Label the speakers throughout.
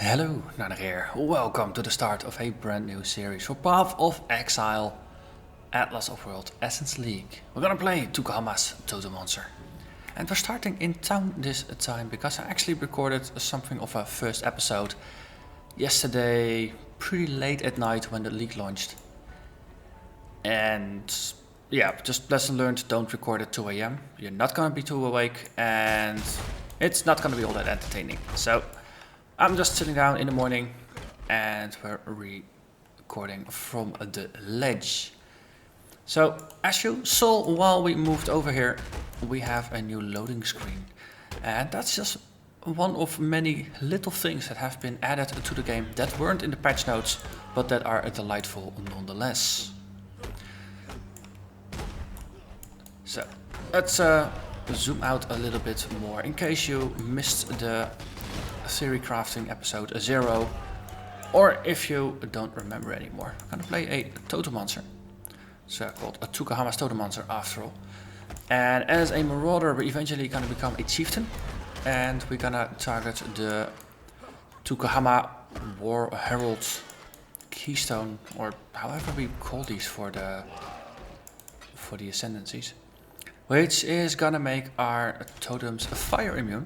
Speaker 1: Hello, Narnach here. Welcome to the start of a brand new series for Path of Exile, Atlas of World Essence League. We're gonna play Tukohama's Totemancer. And we're starting in town this time because I actually recorded something of a first episode yesterday, pretty late at night when the league launched. And yeah, just lesson learned, don't record at 2 AM. You're not gonna be too awake and it's not gonna be all that entertaining. So I'm just sitting down in the morning and we're recording from the ledge. So as you saw while we moved over here, we have a new loading screen. And that's just one of many little things that have been added to the game that weren't in the patch notes, but that are delightful nonetheless. So let's zoom out a little bit more in case you missed the theory crafting episode 0, or if you don't remember anymore. I'm gonna play a Totemancer. It's called a Tukohama's Totemancer after all. And as a Marauder, we're eventually gonna become a Chieftain, and we're gonna target the Tukohama War Herald Keystone, or however we call these for the ascendancies, which is gonna make our totems fire immune.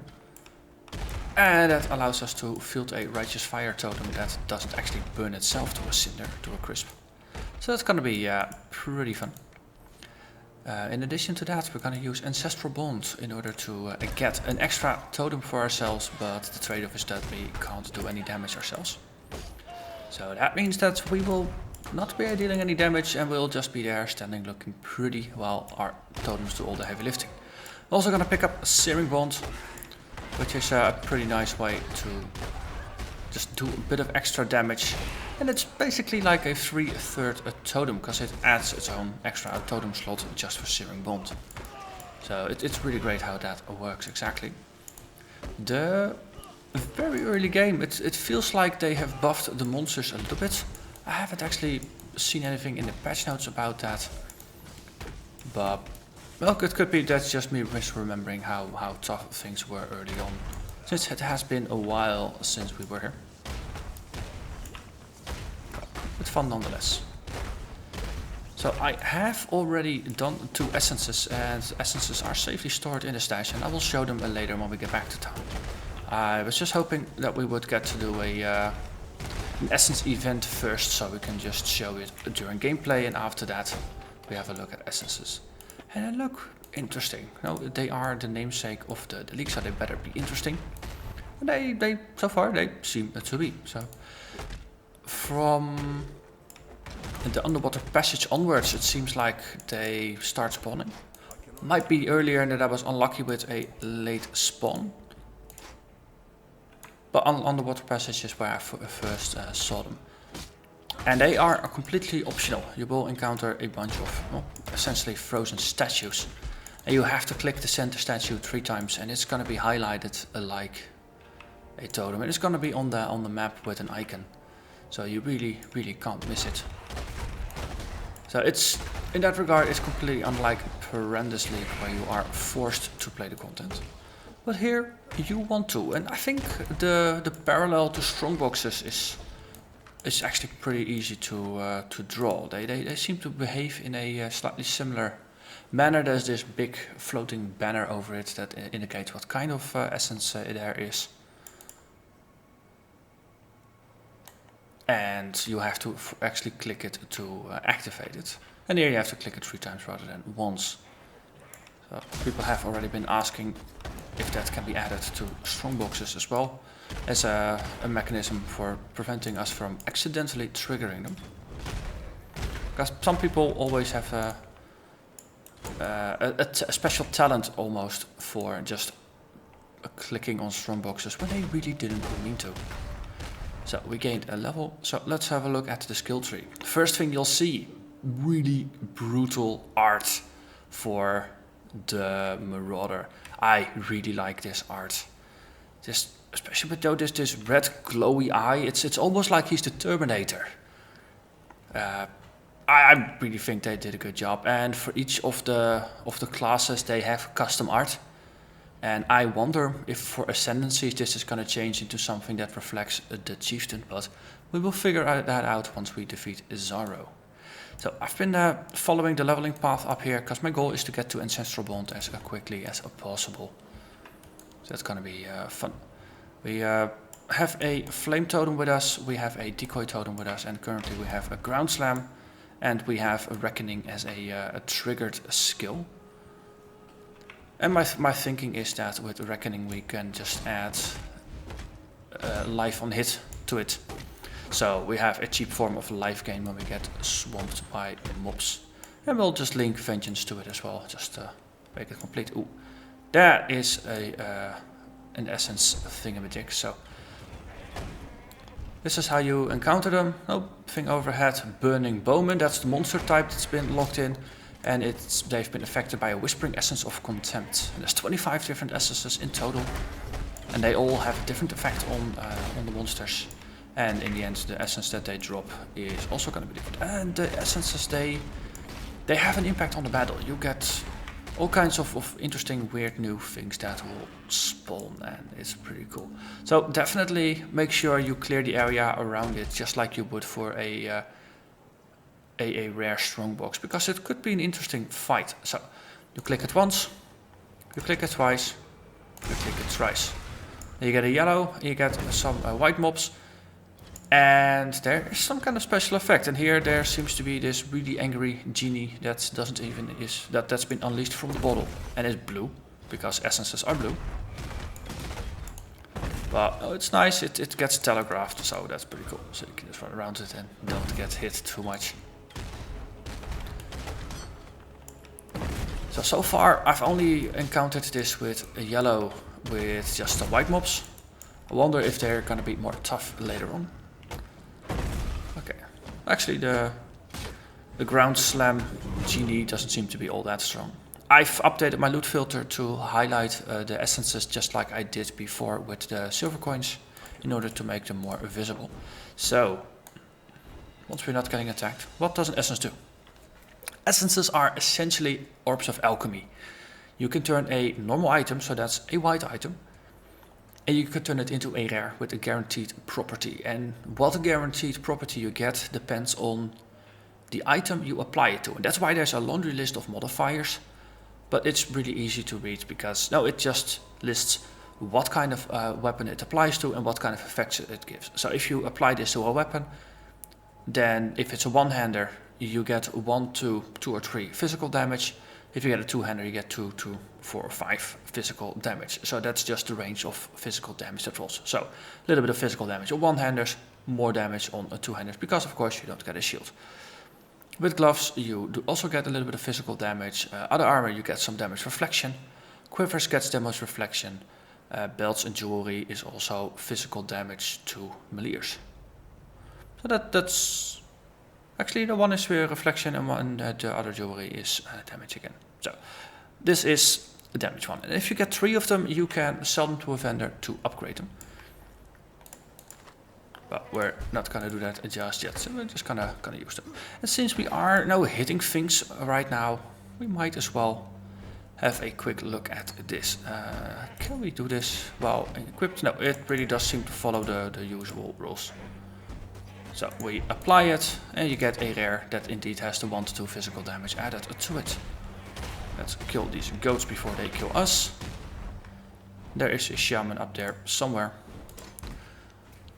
Speaker 1: And that allows us to field a righteous fire totem that doesn't actually burn itself to a cinder, to a crisp. So that's gonna be pretty fun. In addition to that, we're gonna use Ancestral Bond in order to get an extra totem for ourselves, but the trade-off is that we can't do any damage ourselves. So that means that we will not be dealing any damage and we'll just be there standing looking pretty while our totems do all the heavy lifting. We're also gonna pick up Searing Bond, which is a pretty nice way to just do a bit of extra damage. And it's basically like a 3/3 totem, because it adds its own extra totem slot just for Searing Bond. So it's really great how that works exactly. The very early game, it feels like they have buffed the monsters a little bit. I haven't actually seen anything in the patch notes about that. But well, it could be that's just me misremembering how tough things were early on, since it has been a while since we were here. But fun nonetheless. So I have already done 2 essences, and essences are safely stored in the stash, and I will show them later when we get back to town. I was just hoping that we would get to do an essence event first, so we can just show it during gameplay, and after that we have a look at essences. And they look interesting. No, they are the namesake of the league, so they better be interesting. And they so far they seem to be. So from the underwater passage onwards, it seems like they start spawning. Might be earlier and that I was unlucky with a late spawn. But underwater passage is where I first saw them. And they are completely optional. You will encounter a bunch of, well, essentially frozen statues. And you have to click the center statue 3 times and it's going to be highlighted like a totem. And it's going to be on the map with an icon. So you really can't miss it. So it's, in that regard, it's completely unlike Horrendous League, where you are forced to play the content. But here you want to. And I think the parallel to strongboxes is actually pretty easy to draw. They seem to behave in a slightly similar manner. There's this big floating banner over it that indicates what kind of essence there is. And you have to actually click it to activate it. And here you have to click it 3 times rather than once. So people have already been asking if that can be added to strongboxes as well, as a mechanism for preventing us from accidentally triggering them. Because some people always have a special talent almost for just clicking on strongboxes when they really didn't mean to. So we gained a level, so let's have a look at the skill tree. First thing you'll see, really brutal art for the Marauder. I really like this art. Just especially with this red glowy eye, it's almost like he's the Terminator. I really think they did a good job, and for each of the classes they have custom art, And I wonder if for Ascendancies this is going to change into something that reflects the Chieftain, but we will figure that out once we defeat Izaro. So I've been following the leveling path up here because my goal is to get to Ancestral Bond as quickly as possible. So that's going to be fun. We have a Flame Totem with us, we have a Decoy Totem with us, and currently we have a Ground Slam, and we have a Reckoning as a triggered skill. And my thinking is that with Reckoning we can just add life on hit to it. So we have a cheap form of life gain when we get swamped by mobs. And we'll just link Vengeance to it as well, just to make it complete. Ooh, that is an essence thingamajig. So this is how you encounter them. Oh, thing overhead, Burning Bowman, that's the monster type that's been locked in. And they've been affected by a Whispering Essence of Contempt. And there's 25 different essences in total. And they all have a different effect on the monsters. And in the end, the essence that they drop is also going to be different. And the essences, they have an impact on the battle. You get all kinds of interesting, weird new things that will spawn, and it's pretty cool. So definitely make sure you clear the area around it, just like you would for a rare strongbox, because it could be an interesting fight. So you click it once, you click it twice, you click it thrice. You get a yellow, you get some white mobs, and there is some kind of special effect. And here there seems to be this really angry genie that doesn't even that's been unleashed from the bottle, and it's blue because essences are blue. But oh, it's nice. It gets telegraphed, so that's pretty cool. So you can just run around it and don't get hit too much. So far I've only encountered this with a yellow with just the white mobs. I wonder if they're gonna be more tough later on. Okay, actually the Ground Slam genie doesn't seem to be all that strong. I've updated my loot filter to highlight the essences just like I did before with the silver coins in order to make them more visible. So once we're not getting attacked, what does an essence do? Essences are essentially orbs of alchemy. You can turn a normal item, so that's a white item, and you can turn it into a rare with a guaranteed property. And what guaranteed property you get depends on the item you apply it to. And that's why there's a laundry list of modifiers, but it's really easy to read because it just lists what kind of weapon it applies to and what kind of effects it gives. So if you apply this to a weapon, then if it's a one-hander, you get 1 to 2 or 3 physical damage. If you get a two-hander, you get 2 to 4 or 5 physical damage. So that's just the range of physical damage that rolls. So a little bit of physical damage on one-handers, more damage on a two-handers, because of course you don't get a shield. With gloves, you do also get a little bit of physical damage. Other armor, you get some damage reflection. Quivers gets damage reflection. Belts and jewelry is also physical damage to meleeers. So that's... Actually, the one is reflection and the other jewelry is damage again. So this is a damage one. And if you get 3 of them, you can sell them to a vendor to upgrade them. But we're not gonna do that just yet, so we're just gonna use them. And since we are now hitting things right now, we might as well have a quick look at this. Can we do this while equipped? No, it really does seem to follow the usual rules. So we apply it, and you get a rare that indeed has the 1 to 2 physical damage added to it. Let's kill these goats before they kill us. There is a shaman up there somewhere.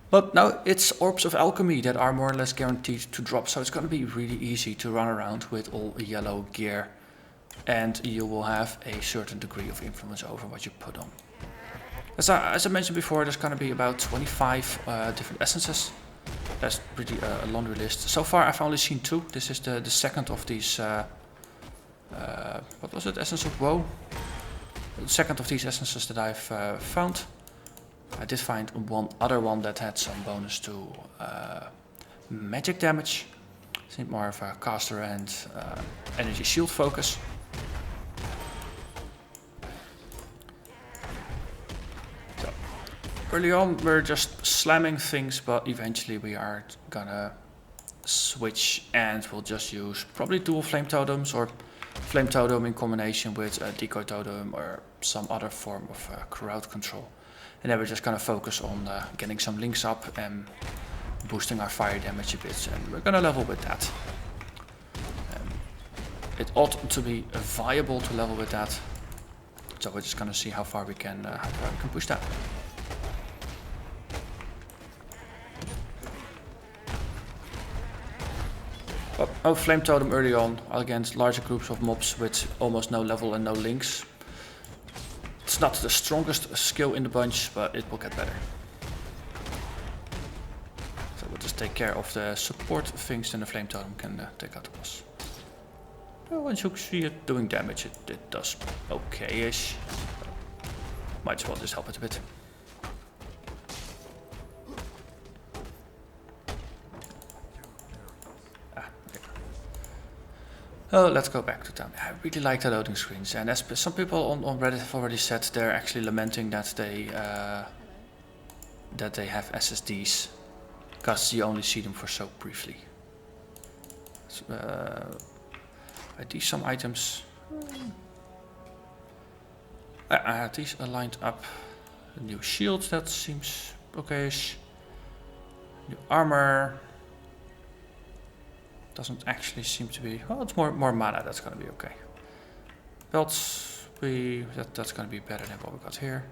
Speaker 1: But now it's orbs of alchemy that are more or less guaranteed to drop, so it's going to be really easy to run around with all yellow gear. And you will have a certain degree of influence over what you put on. As I mentioned before, there's going to be about 25 different essences. That's pretty a laundry list. So far I've only seen 2. This is the second of these, what was it, Essence of Woe? The second of these essences that I've found. I did find one other one that had some bonus to magic damage. Seemed more of a caster and energy shield focus. Early on we're just slamming things, but eventually we are gonna switch and we'll just use probably dual flame totems or flame totem in combination with a decoy totem or some other form of crowd control. And then we're just gonna focus on getting some links up and boosting our fire damage a bit, and we're gonna level with that. It ought to be viable to level with that, so we're just gonna see how far we can push that. Oh, Flame Totem early on against larger groups of mobs with almost no level and no links. It's not the strongest skill in the bunch, but it will get better. So we'll just take care of the support things, and the Flame Totem can take out the boss. Once you see it doing damage, it does okay-ish. Might as well just help it a bit. Oh, let's go back to town. I really like the loading screens, and as some people on Reddit have already said, they're actually lamenting that they have SSDs, because you only see them for so briefly. Are these some items? These are lined up. The new shield, that seems okay-ish. New armor. Doesn't actually seem to be. Well, it's more mana. That's gonna be okay. Belts, that's gonna be better than what we got here.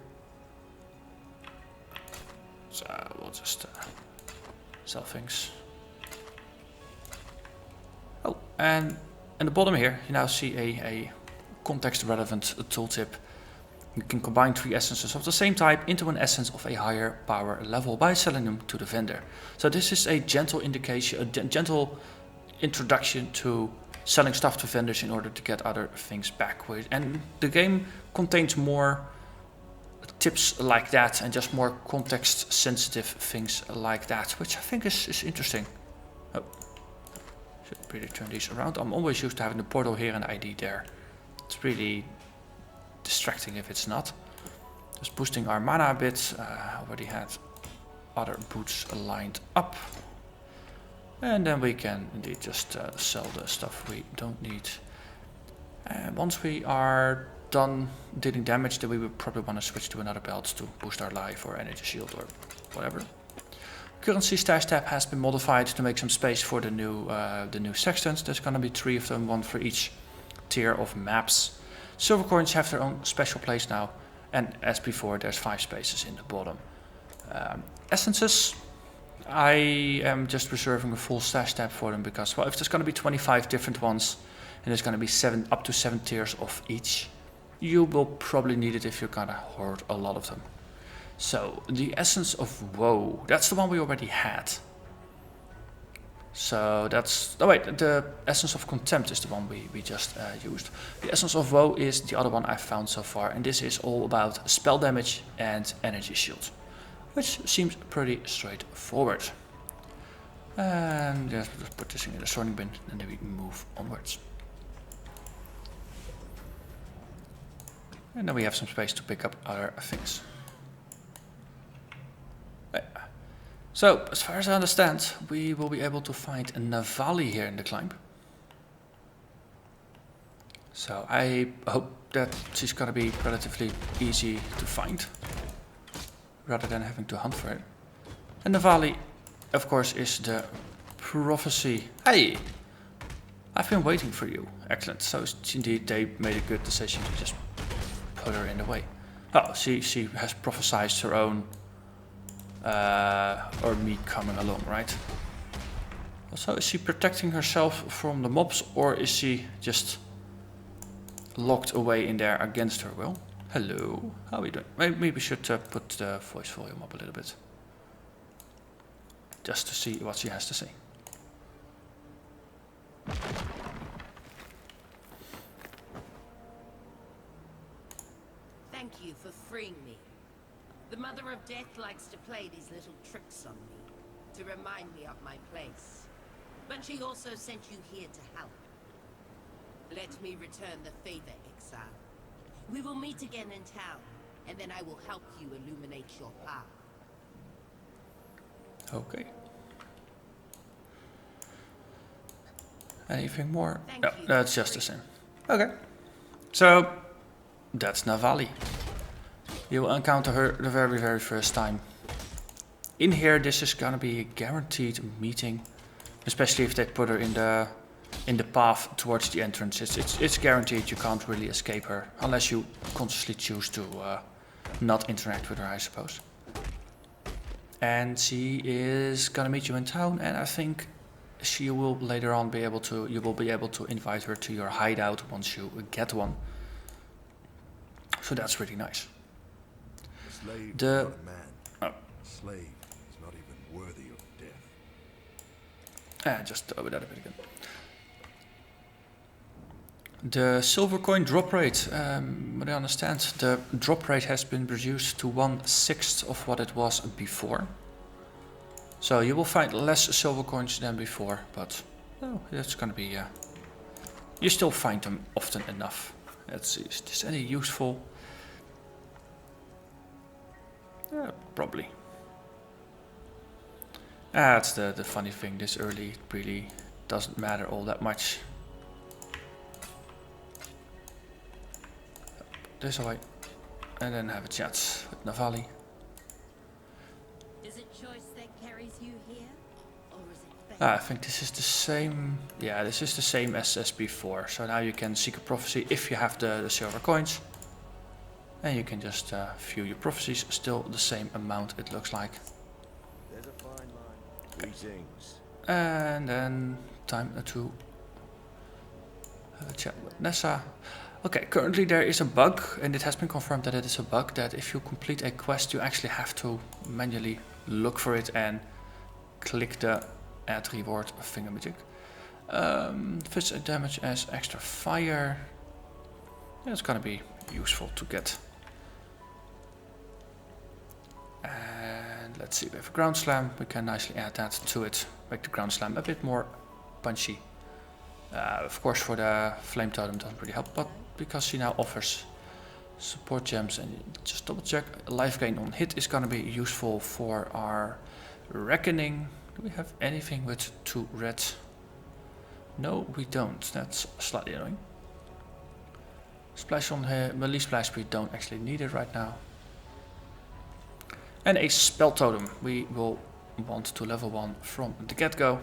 Speaker 1: So we'll just sell things. Oh, and in the bottom here, you now see a context-relevant tooltip. You can combine 3 essences of the same type into an essence of a higher power level by selling them to the vendor. So this is a gentle indication, a gentle introduction to selling stuff to vendors in order to get other things back with. And the game contains more tips like that and just more context sensitive things like that, which I think is interesting. Oh, should really turn these around. I'm always used to having the portal here and the ID there. It's really distracting if it's not. Just boosting our mana a bit. Already had other boots lined up. And then we can indeed just sell the stuff we don't need. And once we are done dealing damage, then we will probably want to switch to another belt to boost our life or energy shield or whatever. Currency stash tab has been modified to make some space for the new sextants. There's going to be 3 of them, 1 for each tier of maps. Silver coins have their own special place now, and as before, there's 5 spaces in the bottom. Essences. I am just reserving a full stash tab for them because, well, if there's going to be 25 different ones and there's going to be up to 7 tiers of each, you will probably need it if you're going to hoard a lot of them. So the Essence of Woe, that's the one we already had. So that's, oh wait, the Essence of Contempt is the one we just used. The Essence of Woe is the other one I've found so far, and this is all about spell damage and energy shield, which seems pretty straightforward. And just put this in the sorting bin and then we move onwards. And then we have some space to pick up other things. So, as far as I understand, we will be able to find a Navali here in the climb. So I hope that she's gonna be relatively easy to find, rather than having to hunt for it. And Navali, of course, is the prophecy. Hey! I've been waiting for you. Excellent. So indeed they made a good decision to just put her in the way. Oh, she has prophesied her own, or me coming along, right? Also, is she protecting herself from the mobs, or is she just locked away in there against her will? Hello, how are we doing? Maybe we should put the voice volume up a little bit, just to see what she has to say.
Speaker 2: Thank you for freeing me. The Mother of Death likes to play these little tricks on me, to remind me of my place. But she also sent you here to help. Let me return the favor, Exile. We will meet again in town, and then I will help you illuminate your path.
Speaker 1: Okay. Anything more?
Speaker 2: Thank
Speaker 1: No,
Speaker 2: you
Speaker 1: that's just the same. Okay. So, that's Navali. You will encounter her the very first time. In here, this is gonna be a guaranteed meeting, especially if they put her in the path towards the entrance. It's guaranteed. You can't really escape her unless you consciously choose to not interact with her, I suppose. And she is gonna meet you in town, and I think she will later on be able to. You will be able to invite her to your hideout once you get one. So that's really nice.
Speaker 3: Slave is not a man. Slave is not even worthy of death.
Speaker 1: Just over that a bit again. The silver coin drop rate, what I understand, the drop rate has been reduced to 1/6 of what it was before. So you will find less silver coins than before, but it's gonna be, you still find them often enough. Let's see, is this any useful? Probably. That's the funny thing, this early really doesn't matter all that much. This way, and then have a chat with Navali.
Speaker 2: Is it choice that carries you here, or is it fate?
Speaker 1: I think this is the same. Yeah, this is the same as before. So now you can seek a prophecy if you have the silver coins, and you can just view your prophecies. Still the same amount, it looks like.
Speaker 3: There's a fine line. Greetings.
Speaker 1: And then time to have a chat with Nessa. Okay, currently there is a bug, and it has been confirmed that it is a bug, that if you complete a quest you actually have to manually look for it and click the add reward thingamajig. Fist damage as extra fire. Yeah, it's gonna be useful to get. And let's see, we have a ground slam, we can nicely add that to it, make the ground slam a bit more punchy. Of course for the flame totem doesn't really help, but because she now offers support gems, and just double check, life gain on hit is gonna be useful for our reckoning. Do we have anything with 2 red? No, we don't. That's slightly annoying. Splash on here, melee splash, we don't actually need it right now. And a spell totem. We will want to level 1 from the get-go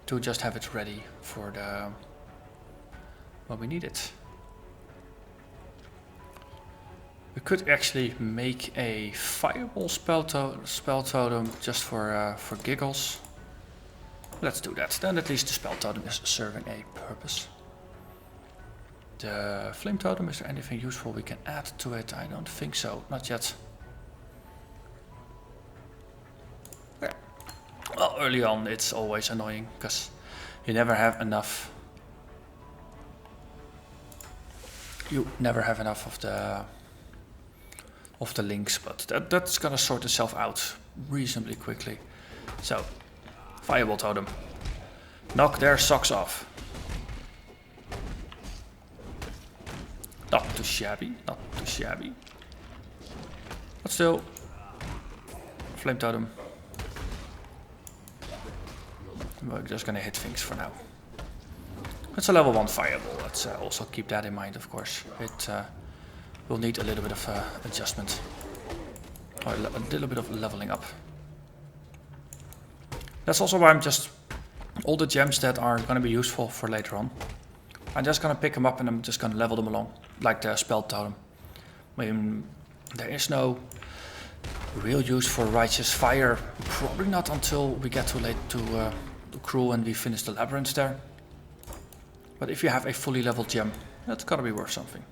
Speaker 1: to just have it ready for the when we need it. We could actually make a fireball spell totem just for giggles. Let's do that. Then at least the spell totem is serving a purpose. The flame totem, is there anything useful we can add to it? I don't think so, not yet. Okay. Well, early on it's always annoying because you never have enough. You never have enough of the links, but that's gonna sort itself out reasonably quickly. So, fireball totem. Knock their socks off. Not too shabby, not too shabby. But still, flame totem. We're just gonna hit things for now. It's a level 1 fireball, let's also keep that in mind, of course. It will need a little bit of adjustment, or a little bit of leveling up. That's also why I'm just, all the gems that are gonna be useful for later on, I'm just gonna pick them up and I'm just gonna level them along, like the spell totem. I mean, there is no real use for righteous fire, probably not until we get too late to Cruel and we finish the Labyrinth there. But if you have a fully leveled gem, that's gotta be worth something.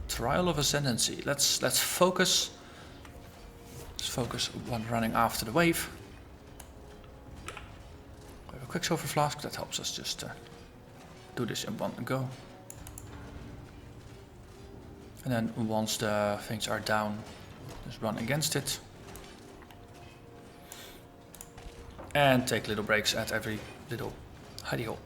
Speaker 1: Trial of Ascendancy. Let's focus. Let's focus on running after the wave. We have a Quicksilver Flask, that helps us just do this in one go. And then once the things are down, just run against it. And take little breaks at every little hidey hole.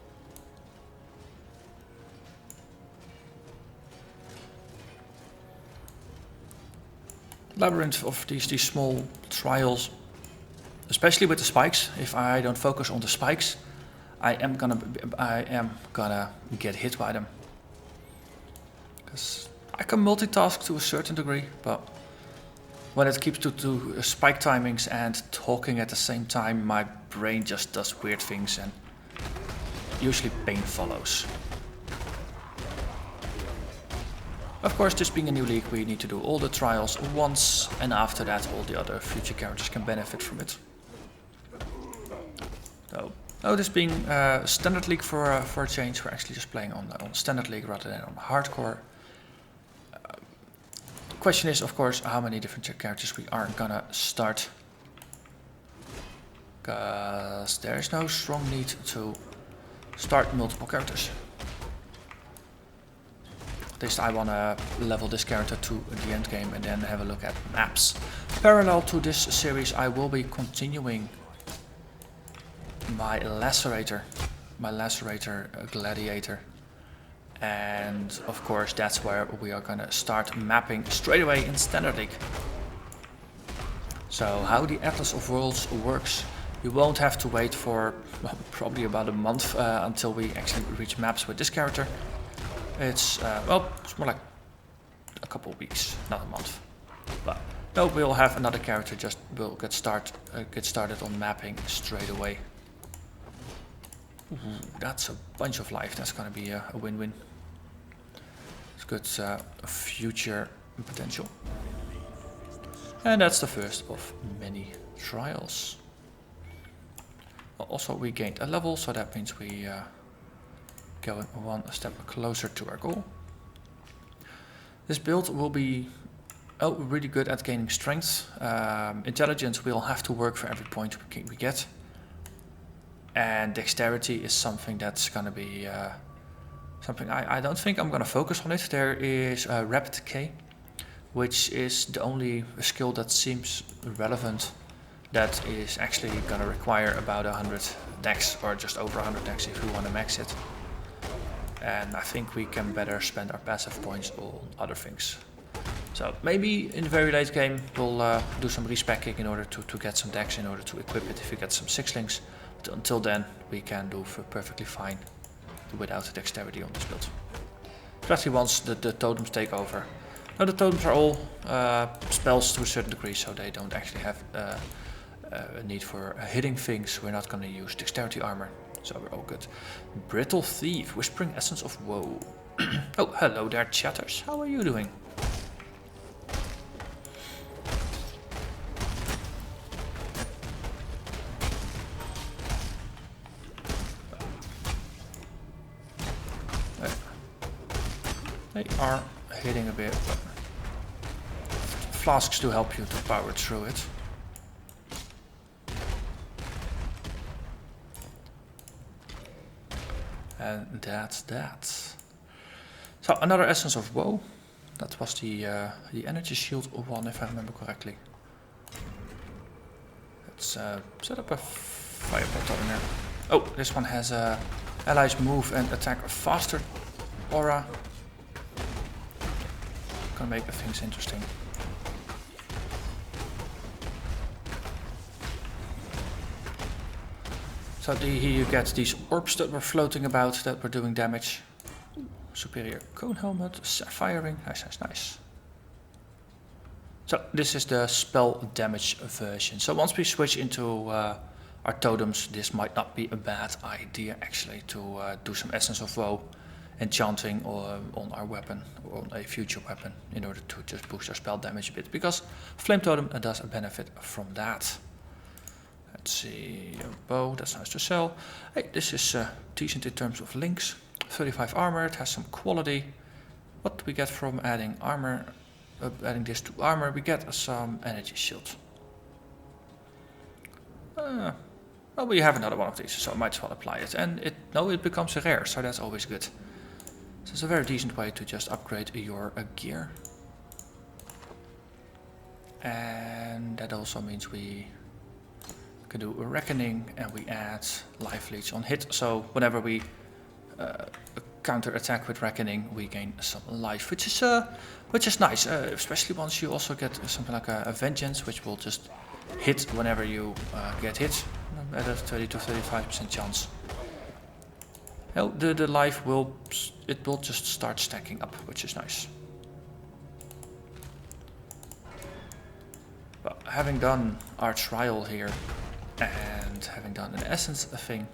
Speaker 1: Labyrinth of these small trials, especially with the spikes. If I don't focus on the spikes, I am gonna get hit by them. Because I can multitask to a certain degree, but when it keeps to spike timings and talking at the same time, my brain just does weird things and usually pain follows. Of course, this being a new league, we need to do all the trials once, and after that all the other future characters can benefit from it. So, this being standard league for a change, we're actually just playing on standard league rather than on hardcore. The question is, of course, how many different characters we are gonna start. Because there's no strong need to start multiple characters. At least I want to level this character to the end game and then have a look at maps. Parallel to this series, I will be continuing my Lacerator Gladiator. And of course that's where we are gonna start mapping straight away in Standard League. So how the Atlas of Worlds works, you won't have to wait for probably about a month until we actually reach maps with this character. It's it's more like a couple of weeks, not a month. But no, we'll have another character. Just we'll get started on mapping straight away. Ooh, that's a bunch of life. That's gonna be a win-win. It's good future potential. And that's the first of many trials. Well, also, we gained a level, so that means we going one step closer to our goal. This build will be really good at gaining strength. Intelligence will have to work for every point we get. And dexterity is something that's going to be something I don't think I'm going to focus on it. There is Rapid Decay, which is the only skill that seems relevant that is actually going to require about 100 dex or just over 100 dex if we want to max it. And I think we can better spend our passive points on other things. So maybe in the very late game we'll do some respecking in order to get some dex in order to equip it if we get some sixlings. But until then we can do perfectly fine without dexterity on this build. Especially once the totems take over. Now the totems are all spells to a certain degree, so they don't actually have a need for hitting things. We're not going to use dexterity armor. So we're all good. Brittle Thief, Whispering Essence of Woe. Oh, hello there, chatters. How are you doing? They are hitting a bit, but flasks do help you to power through it. And that's that. So another Essence of Woe. That was the Energy Shield one, if I remember correctly. Let's set up a Fire Portal in there. Oh, this one has allies move and attack faster aura. Gonna make things interesting. So here you get these orbs that were floating about that were doing damage. Superior Cone Helmet, Sapphire Ring, nice. So this is the spell damage version. So once we switch into our totems, this might not be a bad idea actually to do some Essence of Woe enchanting on our weapon or on a future weapon in order to just boost our spell damage a bit, because Flame Totem does benefit from that. Let's see, a bow, that's nice to sell. Hey, this is decent in terms of links. 35 armor, it has some quality. What do we get from adding armor? Adding this to armor, we get some energy shield. Well, we have another one of these, so I might as well apply it. And it becomes a rare, so that's always good. So it's a very decent way to just upgrade your gear. And that also means we can do a Reckoning and we add Life Leech on hit. So whenever we counter attack with Reckoning, we gain some life, which is nice. Especially once you also get something like a Vengeance, which will just hit whenever you get hit at a 30 to 35% chance. The life will just start stacking up, which is nice. having done our trial here and having done an essence thing,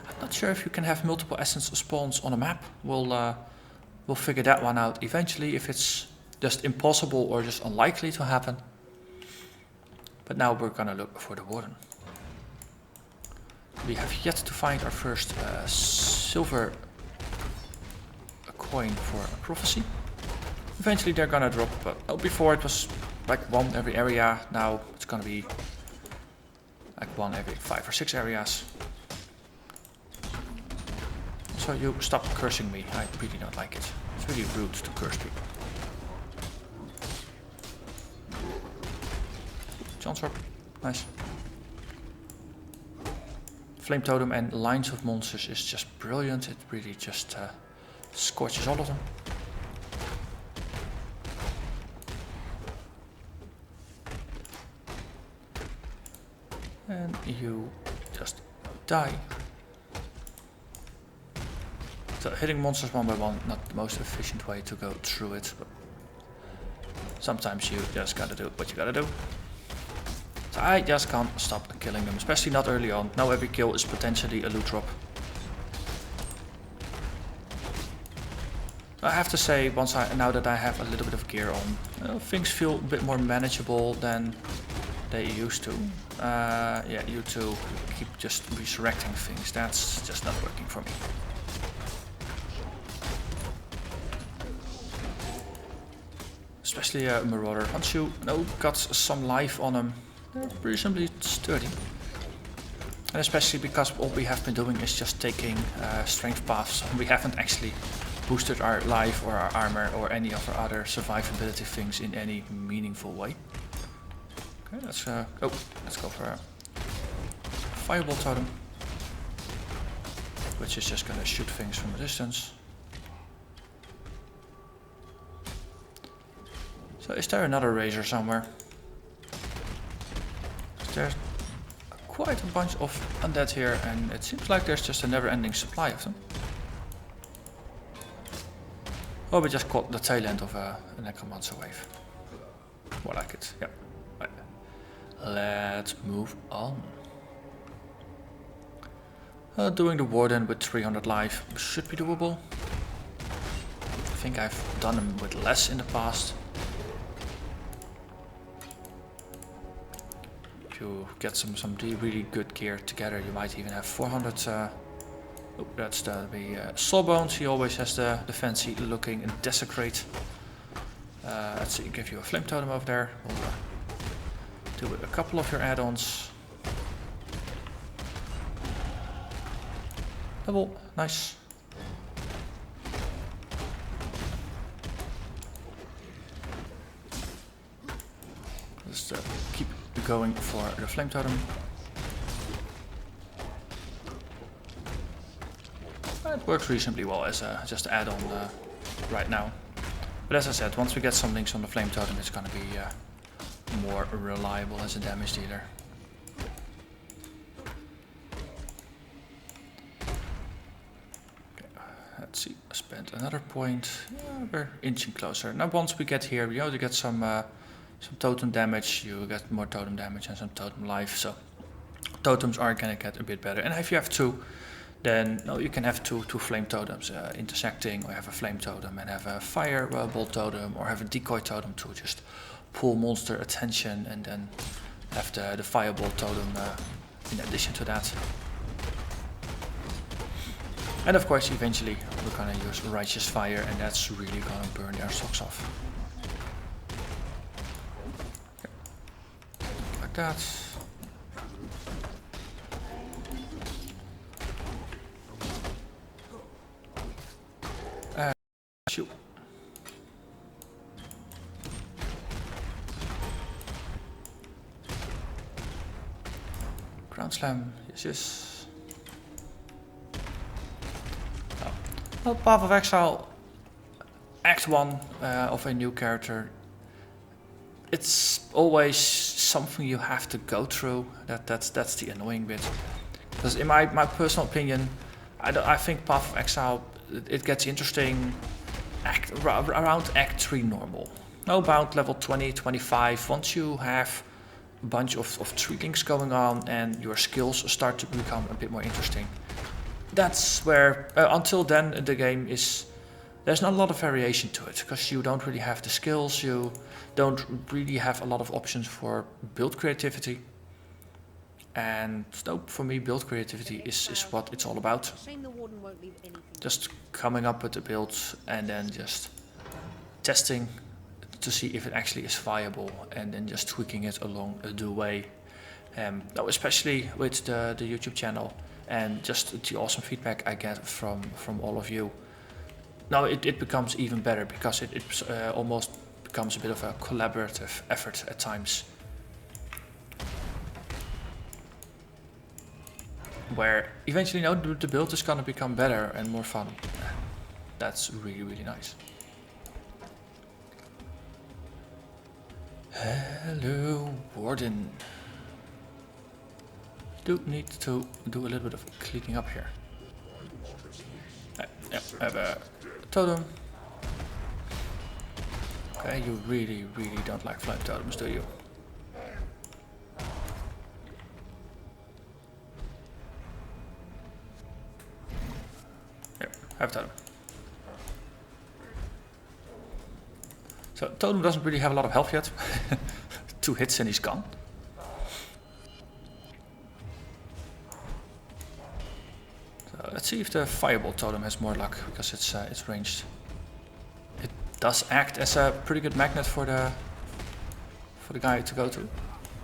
Speaker 1: I'm not sure if you can have multiple essence spawns on a map. We'll figure that one out eventually, if it's just impossible or just unlikely to happen. But now we're gonna look for the Warden. We have yet to find our first silver coin for a prophecy. Eventually they're gonna drop, but before it was like one every area. Now it's gonna be like one every 5 or 6 areas. So you stop cursing me. I really don't like it. It's really rude to curse people. Johnsorp, nice. Flame Totem and lines of monsters is just brilliant. It really just scorches all of them. And you just die. So hitting monsters one by one, not the most efficient way to go through it, but sometimes you just gotta do what you gotta do. So I just can't stop killing them, especially not early on. Now every kill is potentially a loot drop. I have to say, now that I have a little bit of gear on, things feel a bit more manageable than they used to. Yeah, you two keep just resurrecting things. That's just not working for me. Especially Marauder. Once you got some life on him, they're reasonably sturdy. And especially because all we have been doing is just taking strength paths. We haven't actually boosted our life or our armor or any of our other survivability things in any meaningful way. Okay, let's go for a Fireball Totem, which is just gonna shoot things from a distance. So is there another Razor somewhere? There's quite a bunch of undead here, and it seems like there's just a never-ending supply of them. Oh, we just caught the tail end of a Necromancer wave. More like it, yeah. Right. Let's move on. Doing the Warden with 300 life should be doable. I think I've done them with less in the past. If you get some really good gear together, you might even have 400. Oh, that's the Sawbones. He always has the fancy looking and Desecrate. Let's see, give you a Flame Totem over there. We'll do a couple of your add-ons. Double, nice. Just keep going for the Flame Totem. It works reasonably well as just add-on right now. But as I said, once we get some links on the Flame Totem, it's going to be more reliable as a damage dealer. Okay, let's see, spend another point. Yeah, we're inching closer. Now once we get here, you get some totem damage, you get more totem damage and some totem life. So totems are going to get a bit better. And if you have two, then you can have two Flame Totems intersecting, or have a Flame Totem and have a Fireball Totem, or have a Decoy Totem to just pull monster attention, and then have the Fireball Totem in addition to that. And of course eventually we're gonna use Righteous Fire, and that's really gonna burn their socks off. Okay. Like that. Shoot. Ground Slam, yes. Oh. Well, Path of Exile, Act 1 of a new character. It's always something you have to go through. That's the annoying bit. Because in my personal opinion, I think Path of Exile, it gets interesting around Act 3 normal. No, about level 20, 25. Once you have bunch of tree links going on, and your skills start to become a bit more interesting. That's where, until then, the game is, there's not a lot of variation to it, because you don't really have the skills, you don't really have a lot of options for build creativity. And so for me, build creativity is what it's all about. Just coming up with the builds and then just testing to see if it actually is viable, and then just tweaking it along the way. Now, especially with the YouTube channel and just the awesome feedback I get from all of you. Now it becomes even better, because it almost becomes a bit of a collaborative effort at times. Where eventually, you know, the build is gonna become better and more fun. That's really, really nice. Hello, Warden. Do need to do a little bit of cleaning up here. Yeah, I have a totem. Okay, you really, really don't like flame totems, do you? Yeah, I have a totem. So totem doesn't really have a lot of health yet. 2 hits and he's gone. So let's see if the fireball totem has more luck, because it's ranged. It does act as a pretty good magnet for the guy to go to.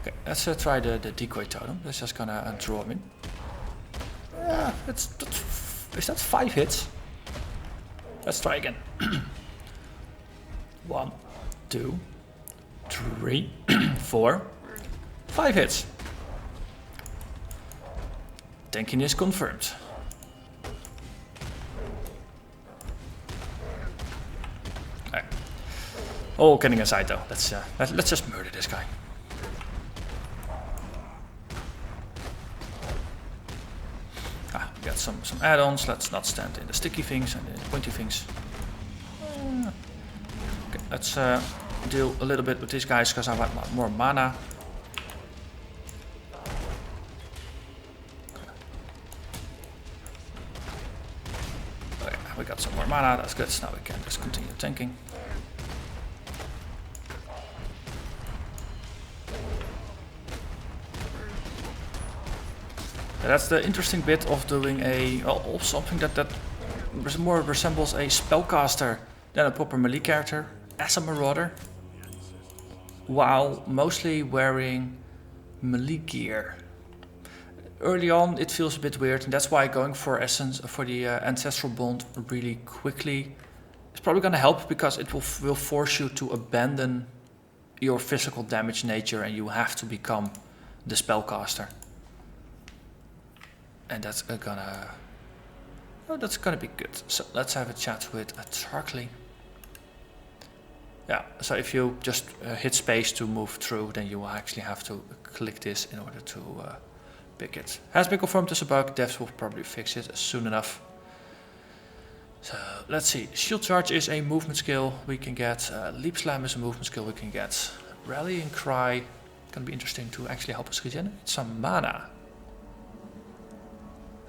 Speaker 1: Okay, let's try the decoy totem. That's just gonna draw him in. Yeah, is that 5 hits? Let's try again. 1, 2, 3, 4, 5 hits. Tankiness confirmed. Alright. All kidding aside, though, let's just murder this guy. We got some add-ons. Let's not stand in the sticky things and the pointy things. Okay, let's deal a little bit with these guys, because I want more mana. Okay, we got some more mana, that's good. So now we can just continue tanking. That's the interesting bit of doing something that more resembles a spellcaster than a proper melee character, as a Marauder, while mostly wearing melee gear. Early on it feels a bit weird, and that's why going for the Ancestral Bond really quickly is probably going to help, because it will force you to abandon your physical damage nature, and you have to become the spellcaster. And that's gonna be good. So let's have a chat with Tarkly. Yeah, so if you just hit space to move through, then you will actually have to click this in order to pick it. Has been confirmed as a bug. Devs will probably fix it soon enough. So let's see. Shield Charge is a movement skill we can get. Leap Slam is a movement skill we can get. Rallying Cry, gonna be interesting to actually help us regenerate some mana.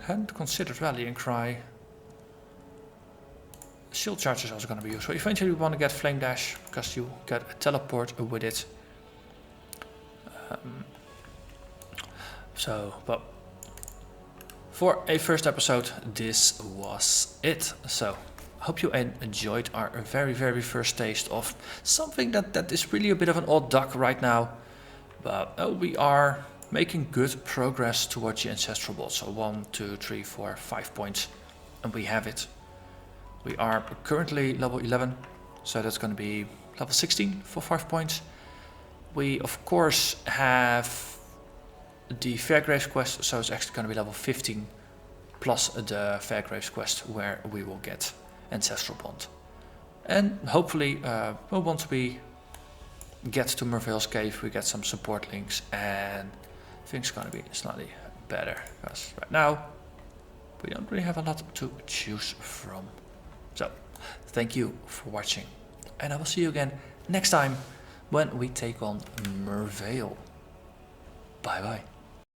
Speaker 1: Hadn't considered Rallying Cry. Shield Charge is also going to be useful. Eventually we want to get Flame Dash, because you get a teleport with it. But for a first episode, this was it. So I hope you enjoyed our very, very first taste of something that is really a bit of an odd duck right now. But we are making good progress towards the Ancestral Bond. So 1, 2, 3, 4, 5 points, and we have it. We are currently level 11, so that's going to be level 16 for 5 points. We of course have the Fairgraves quest, so it's actually going to be level 15 plus the Fairgraves quest, where we will get Ancestral Bond. And hopefully, once we get to Merveil's Cave, we get some support links, and things are going to be slightly better, because right now we don't really have a lot to choose from. So thank you for watching, and I will see you again next time when we take on Merveil. Bye bye.